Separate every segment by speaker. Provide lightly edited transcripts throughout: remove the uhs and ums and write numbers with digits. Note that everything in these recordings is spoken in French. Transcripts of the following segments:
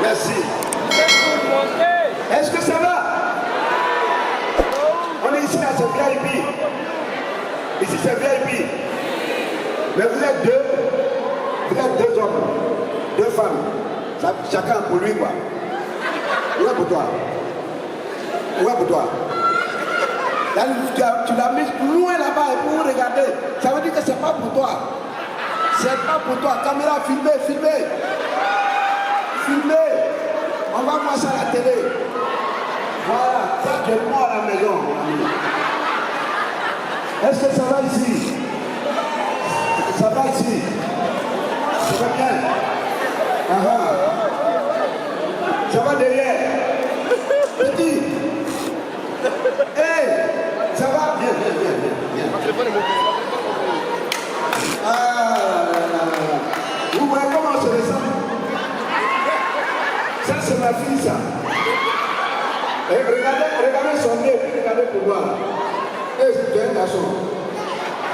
Speaker 1: Merci. Est-ce que ça va? On est ici, là, c'est VIP. Ici, c'est VIP. Mais vous êtes deux hommes, deux femmes. Chacun pour lui, quoi. Où est pour toi? Où est pour toi? Là, tu l'as mis loin là-bas et pour vous regarder. Ça veut dire que c'est pas pour toi. C'est pas pour toi. Caméra, filmez, filmez. Filmez. On va voir ça à la télé. Voilà. Ça, je prends à la maison, mon ami. Est-ce que ça va ici? Ça va ici? Ça va bien? Ça va derrière? Petit? Hey! Ça va? Viens. Vous voyez comment se descend? Ça, c'est ma fille, ça. Et regardez son nez, regardez pour voir. Et c'est un garçon.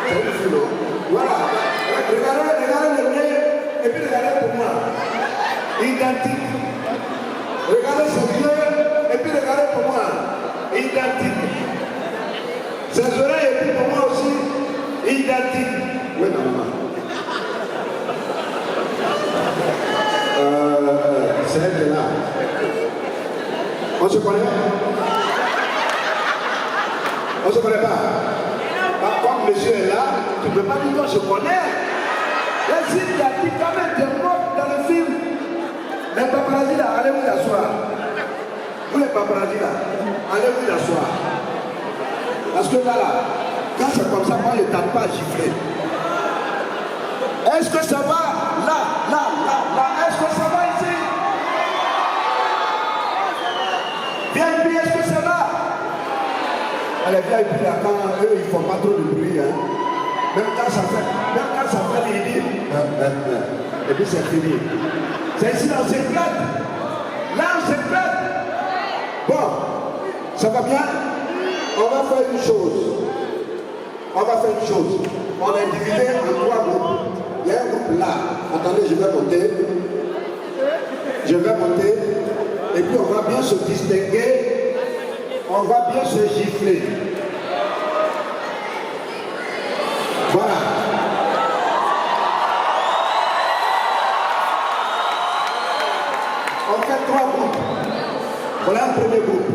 Speaker 1: C'est une fille. Voilà. Regardez le nez, et puis regardez pour moi. Identique. Regardez son yeux, et puis regardez pour moi. Identique. Ses oreilles, et puis pour moi aussi, identique. Oui, maman. C'est elle qui est là. On se connaît? On se connaît pas? Comme monsieur est là, tu ne peux pas dire qu'on se connaît. Et s'il y a dit quand même des mots dans le film, les paparazzi là, allez vous asseoir. Vous les paparazzi là, allez vous asseoir. Parce que là, quand c'est comme ça, moi je ne tente pas à gifler. Est-ce que ça va? Là, est-ce que ça va ici? VIP, est-ce que ça va? Les VIP là, quand eux, ils ne font pas trop de bruit, hein. Même quand ça fait il dit, et puis c'est fini. C'est ici, on s'éclate. Là, on s'éclate. Bon, ça va bien? On va faire une chose. On est divisé en 3 groupes. Il y a un groupe là. Attendez, je vais monter. Et puis on va bien se distinguer. On va bien se gifler. Voilà. On fait 3 groupes. Voilà un premier groupe.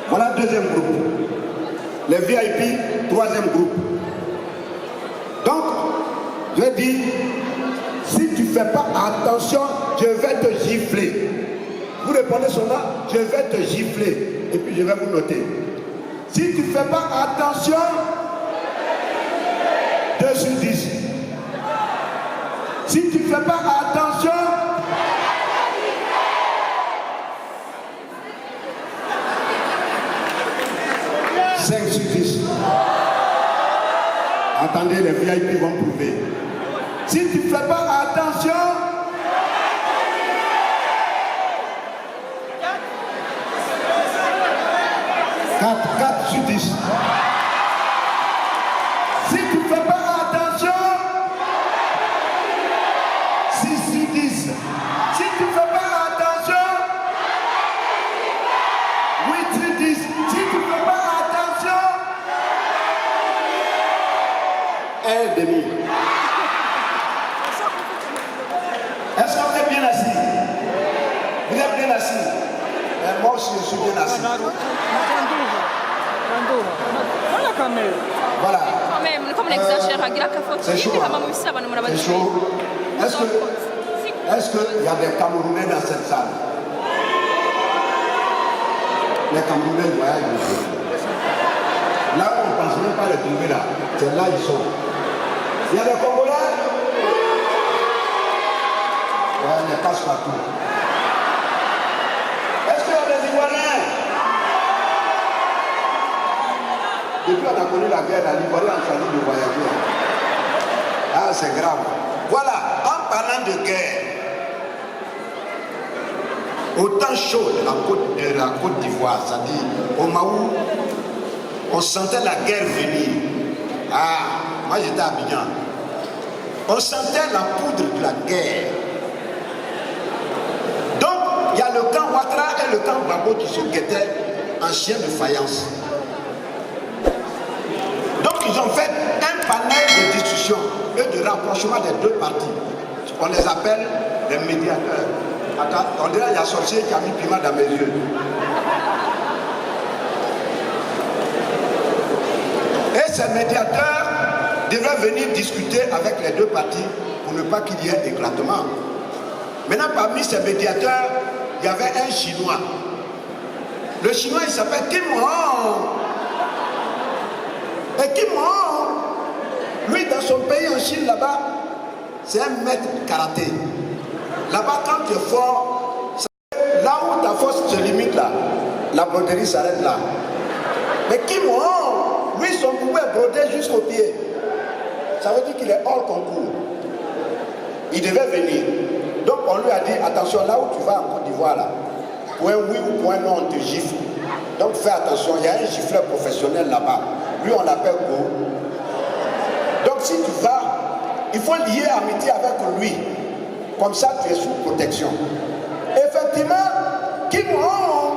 Speaker 1: Voilà un deuxième groupe. Les VIP, 3e groupe. Donc, je dis, si tu ne fais pas attention, je vais te gifler. Vous répondez seulement, je vais te gifler. Et puis je vais vous noter. Si tu ne fais pas attention, 2 sur 10. Si tu ne fais pas attention, attendez, les VIP vont prouver. Si tu ne fais pas attention, 4 sur 10. Si tu ne fais pas attention, 6 sur 10. Si tu ne fais pas attention, 8 sur 10. Si tu ne fais pas attention, 1,5. Est-ce que vous êtes bien assis? Vous êtes bien assis? Moi aussi, je suis bien assis. Voilà. C'est chaud. C'est chaud. Est-ce qu'il y a des Camerounais dans cette salle? Les Camerounais voyagent. Là, on ne pense même pas les trouver là. C'est là ils sont. Il y a des Congolais? Ouais, ils passent partout. Est-ce qu'il y a des Ivoiriens? Depuis on a connu la guerre, l'Ivoirien a choisi de voyager. Ah, c'est grave. Voilà, en parlant de guerre, au temps chaud de la Côte d'Ivoire, c'est-à-dire au moment où on sentait la guerre venir. Ah, moi j'étais à Abidjan. On sentait la poudre de la guerre. et le camp Gbagbo qui se guettaient en chien de faïence. Donc ils ont fait un panel de discussion et de rapprochement des deux parties. On les appelle les médiateurs. Attends, on dirait qu'il y a un sorcier qui a mis piment dans mes yeux. Et ces médiateurs devaient venir discuter avec les deux parties pour ne pas qu'il y ait éclatement. Maintenant, parmi ces médiateurs, il y avait un Chinois. Le Chinois, il s'appelle Kim Hong. Et Kim Hong, lui, dans son pays en Chine, là-bas, c'est un maître karaté. Là-bas, quand tu es fort, là où ta force se limite, là, la broderie s'arrête là. Mais Kim Hong, lui, son boubou est brodé jusqu'au pied. Ça veut dire qu'il est hors concours. Il devait venir. Donc on lui a dit, attention, là où tu vas en Côte d'Ivoire, là, pour un oui ou pour un non, on te gifle. Donc fais attention, il y a un gifleur professionnel là-bas. Lui, on l'appelle Go. Donc si tu vas, il faut lier amitié avec lui. Comme ça, tu es sous protection. Effectivement, Kim Hong,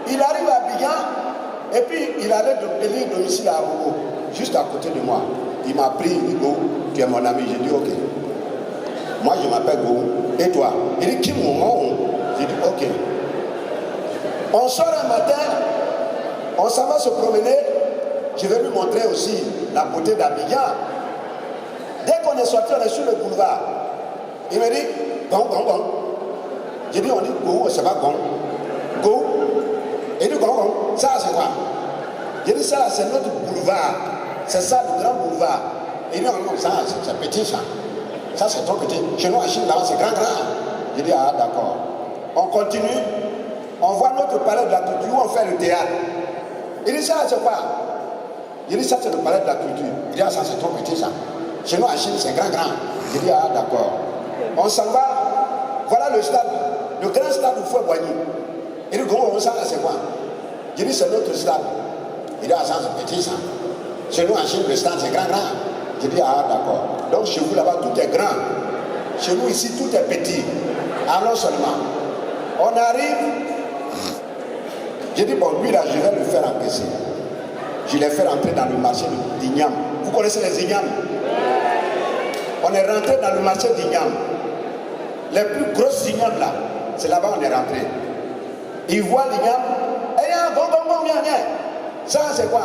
Speaker 1: il arrive à Abidjan, et puis il allait élire domicile à Agogo, juste à côté de moi. Il m'a pris, il dit, Go, tu es mon ami. J'ai dit, ok. Moi, je m'appelle Go. Et toi? Il dit, Kim Hong. J'ai dit, ok. On sort un matin, on s'en va se promener. Je vais lui montrer aussi la beauté d'Abidjan. Dès qu'on est sorti, on est sur le boulevard. Il me dit, Gong, Gong, Gong. J'ai dit, on dit Go, c'est pas Gong. Go. Il dit, Gong, Gong. Ça, c'est quoi? J'ai dit, ça, c'est notre boulevard. C'est ça, le grand boulevard. Il dit, non, ça, c'est petit, ça. Ça, c'est trop petit. Chez nous, en Chine, là-bas, c'est grand, grand. J'ai dit, ah, d'accord. On continue. On voit notre palais de la culture où on fait le théâtre. Il dit, ça, c'est quoi? Il dit, ça, c'est le palais de la culture. Il dit, ah, ça, c'est trop petit, ça. Chez nous, en Chine, c'est grand, grand. J'ai dit, ah, d'accord. On s'en va. Voilà le stade. Le grand stade où il faut boigner. Il dit, gros, ça, c'est quoi? J'ai dit, c'est notre stade. Il dit, ah, ça, c'est petit, ça. Chez nous, en Chine, le stade, c'est grand, grand. J'ai dit, ah, d'accord. Donc, chez vous, là-bas, tout est grand. Chez nous, ici, tout est petit. Allons seulement. On arrive. J'ai dit, bon, lui, là, je vais le faire encaisser. Je l'ai fait rentrer dans le marché d'Ignam. Vous connaissez les Ignam? On est rentré dans le marché d'Ignam. Les plus grosses Ignam, là, c'est là-bas on est rentré. Il voit l'Ignam. Eh, bon, viens. Ça, c'est quoi?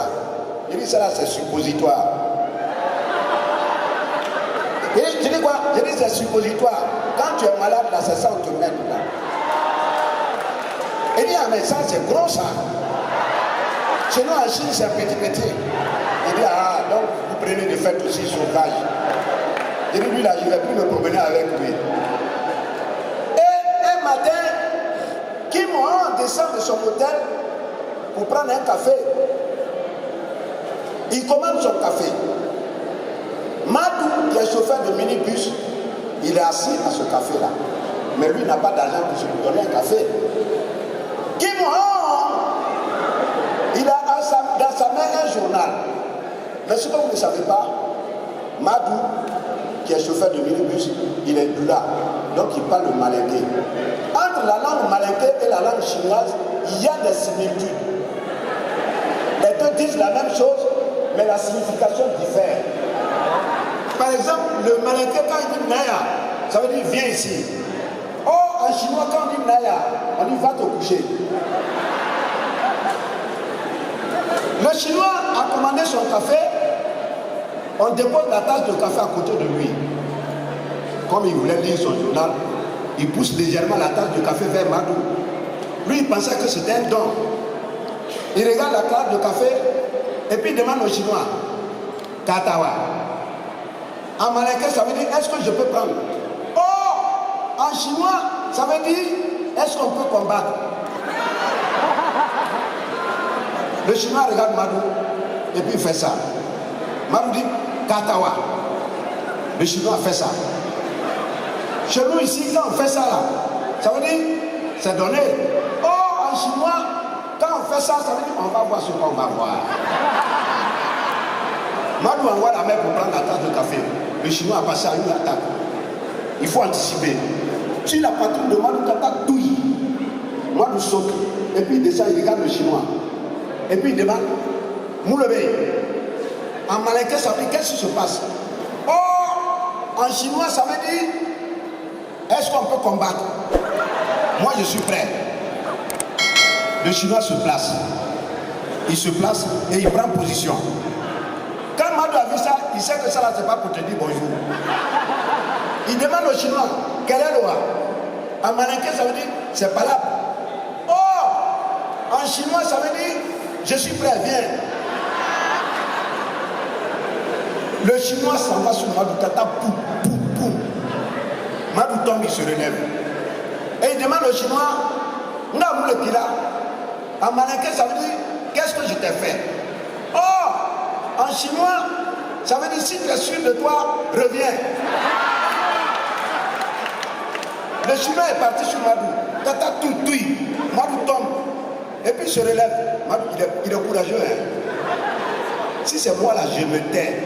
Speaker 1: Il dit, ça là, c'est suppositoire. Je dis quoi? Je dis, c'est suppositoire. Quand tu es malade, là, c'est ça, on te met là. Il dit, ah, mais ça, c'est gros, ça. Chez nous, en Chine, c'est petit. Il dit, ah, donc, vous prenez des fêtes aussi sauvages. Il dit, lui, là, je ne vais plus me promener avec lui. Et un matin, Kim Hong descend de son hôtel pour prendre un café. Il commande son café. Madou, qui est chauffeur de minibus, il est assis à ce café-là. Mais lui n'a pas d'argent pour se lui donner un café. Kim Hong, il a dans sa main un journal. Mais ce que vous ne savez pas, Madou, qui est chauffeur de minibus, il est doula. Donc il parle le malinké. Entre la langue malinké et la langue chinoise, il y a des similitudes. Les deux disent la même chose, mais la signification diffère. Par exemple, le malinké, quand il dit Naya, ça veut dire viens ici. Or, en chinois, quand on dit Naya, on dit va te coucher. Le chinois a commandé son café, on dépose la tasse de café à côté de lui. Comme il voulait lire son journal, il pousse légèrement la tasse de café vers Madou. Lui, il pensait que c'était un don. Il regarde la tasse de café et puis il demande au chinois, Katawa. En malinké, ça veut dire, est-ce que je peux prendre? Oh, en chinois, ça veut dire, est-ce qu'on peut combattre? Le chinois regarde Madou et puis il fait ça. Madou dit, Katawa. Le chinois fait ça. Chez nous ici, quand on fait ça là, ça veut dire, c'est donné. Oh, en chinois, quand on fait ça, ça veut dire, on va voir ce qu'on va voir. Madou envoie la main pour prendre la tasse de café. Le chinois a passé à une attaque. Il faut anticiper. Si la patrouille de Madou t'attaque, douille. Moi, je saute. Et puis il descend, il regarde le chinois. Et puis il demande, Moulebe, en malinqué, ça veut dire qu'est-ce qui se passe? Oh, en chinois, ça veut dire, est-ce qu'on peut combattre? Moi, je suis prêt. Le chinois se place. Il se place et il prend position. Quand Madou a vu ça, il sait que ça là, c'est pas pour te dire bonjour. Il demande au chinois, quel est le roi? En malinqué, ça veut dire, c'est pas là. Oh, en chinois, ça veut dire, je suis prêt, viens. Le chinois s'en va sur Madou, tata, poum, poum, poum. Madou tombe, il se relève. Et il demande au chinois, n'a le pila. En malinqué, ça veut dire, qu'est-ce que je t'ai fait? Oh, en chinois, ça veut dire, si tu es sûr de toi, reviens. Le chinois est parti sur Madou. Tata tout, Madou tombe. Et puis il se relève. Madou, il est courageux. Hein? Si c'est moi là, je me tais.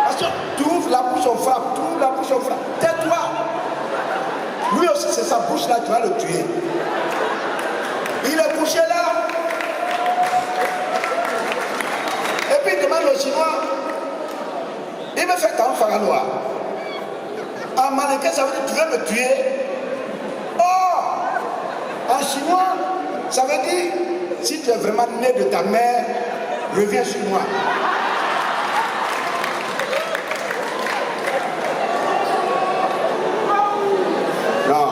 Speaker 1: Parce que tu ouvres la bouche, on frappe. Tu ouvres la bouche, on frappe. Tais-toi. Lui aussi, c'est sa bouche là, tu vas le tuer. Il est couché là. Et puis il demande au chinois, il me fait quand Faranoa. En malinqué, ça veut dire tu veux me tuer. Oh, en chinois, ça veut dire si tu es vraiment né de ta mère, reviens sur moi. Non,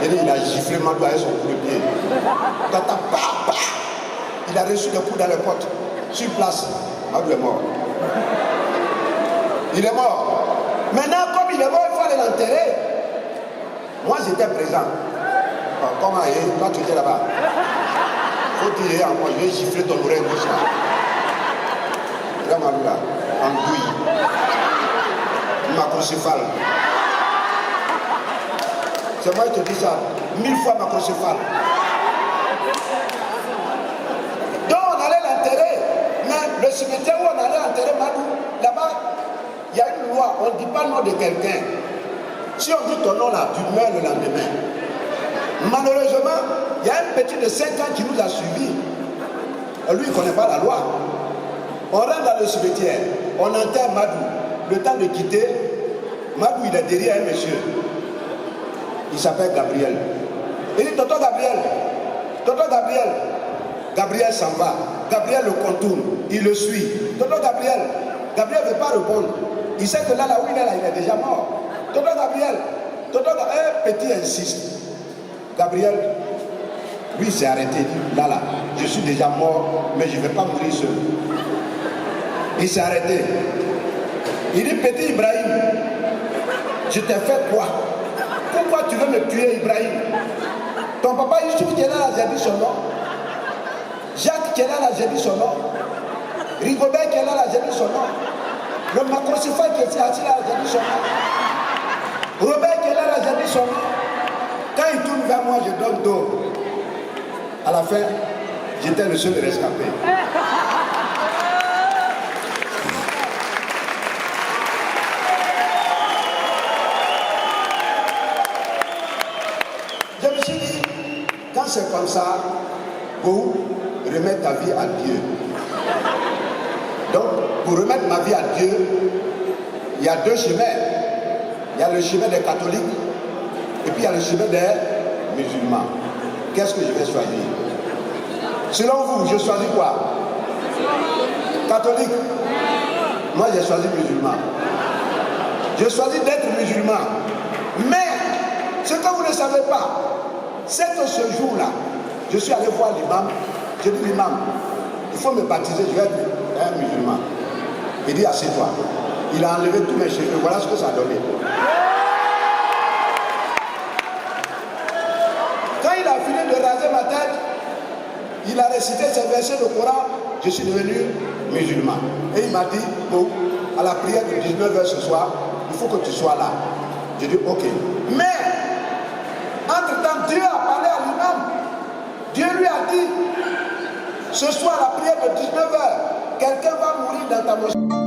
Speaker 1: il a giflé Madou avec son coup de pied. Tata, il a reçu des coups dans les potes. Sur place, Madou est mort. Il est mort. Maintenant, comme il est mort, il faut aller l'enterrer. Moi, j'étais présent. Comment toi, tu étais là-bas? Faut tirer en moi, je vais gifler ton oreille gauche là. Regarde Madou là, en douille. Macrocéphale. C'est moi qui te dis ça. 1000 fois macrocéphale. Donc, on allait l'enterrer. Mais le cimetière où on allait enterrer Madou, là-bas, il y a une loi, on ne dit pas le nom de quelqu'un. Si on dit ton nom là, tu meurs le lendemain. Malheureusement, il y a un petit de 5 ans qui nous a suivis. Lui, il ne connaît pas la loi. On rentre dans le cimetière, on enterre Madou. Le temps de quitter, Madou, il est derrière un monsieur. Il s'appelle Gabriel. Il dit, tonton Gabriel, Gabriel s'en va. Gabriel le contourne, il le suit. Tonton Gabriel ne veut pas répondre. Il sait que là où il est, là, il est déjà mort. Tonton Gabriel, un petit insiste. Gabriel, lui, s'est arrêté. Il dit, là, je suis déjà mort, mais je ne vais pas mourir seul. Il s'est arrêté. Il dit, petit Ibrahim, je t'ai fait quoi? Pourquoi tu veux me tuer, Ibrahim? Ton papa Youssouf qui est là, j'ai dit son nom. Jacques qui est là, j'ai dit son nom. Rigobert qui est là, j'ai dit son nom. Le macrocéphale qui est assis là, j'ai dit son nom. Robert qui est là, j'ai dit son nom. Quand il tourne vers moi, je donne dos. À la fin, j'étais le seul rescapé. Je me suis dit, quand c'est comme ça, pour remettre ta vie à Dieu. Donc, pour remettre ma vie à Dieu, il y a deux chemins. Il y a le chemin des catholiques et puis il y a le chemin des musulmans. Qu'est-ce que je vais choisir? Selon vous, je choisis quoi? Catholique? Moi, j'ai choisi musulman. Je choisis d'être musulman. Mais, ce que vous ne savez pas, c'est que ce jour-là, je suis allé voir l'imam. J'ai dit, l'imam, il faut me baptiser, je vais être un musulman. Il dit, assieds-toi. Il a enlevé tous mes cheveux, voilà ce que ça a donné. Quand il a fini de raser ma tête, il a récité ces versets du Coran, je suis devenu musulman. Et il m'a dit, bon, à la prière de 19h ce soir, il faut que tu sois là. J'ai dit, ok. Mais, entre-temps, Dieu a parlé à l'imam. Dieu lui a dit, ce soir, à la prière de 19h, quelqu'un va mourir dans ta mosquée.